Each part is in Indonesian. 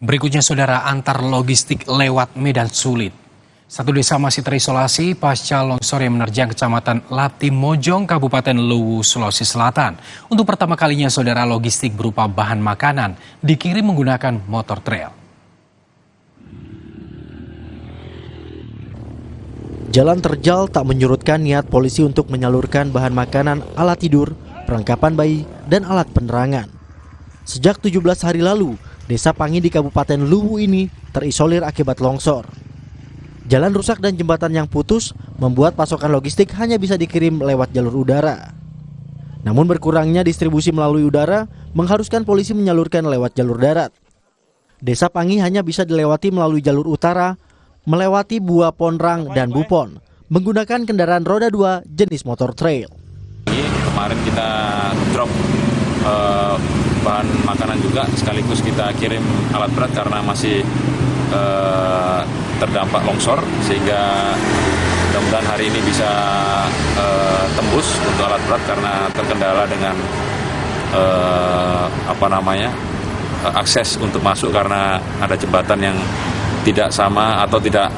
Berikutnya saudara, antar logistik lewat medan sulit. Satu desa masih terisolasi pasca longsor yang menerjang Kecamatan Latimojong, Kabupaten Luwu, Sulawesi Selatan. Untuk pertama kalinya saudara, logistik berupa bahan makanan dikirim menggunakan motor trail. Jalan terjal tak menyurutkan niat polisi untuk menyalurkan bahan makanan, alat tidur, perlengkapan bayi, dan alat penerangan. Sejak 17 hari lalu, Desa Pangi di Kabupaten Luwu ini terisolir akibat longsor. Jalan rusak dan jembatan yang putus membuat pasokan logistik hanya bisa dikirim lewat jalur udara. Namun berkurangnya distribusi melalui udara mengharuskan polisi menyalurkan lewat jalur darat. Desa Pangi hanya bisa dilewati melalui jalur utara, melewati Bua Ponrang dan Bupon, menggunakan kendaraan roda 2 jenis motor trail. Kemarin kita drop bahan makanan juga, sekaligus kita kirim alat berat karena masih terdampak longsor, sehingga mudah-mudahan hari ini bisa tembus untuk alat berat karena terkendala dengan akses untuk masuk karena ada jembatan yang tidak sama atau tidak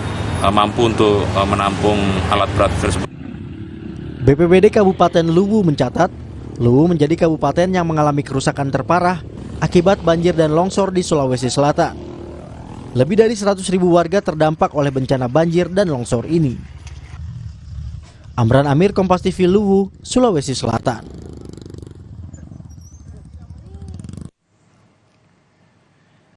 mampu untuk menampung alat berat tersebut. BPBD Kabupaten Luwu mencatat, Luwu menjadi kabupaten yang mengalami kerusakan terparah akibat banjir dan longsor di Sulawesi Selatan. Lebih dari 100.000 warga terdampak oleh bencana banjir dan longsor ini. Amran Amir, Kompas TV, Luwu, Sulawesi Selatan.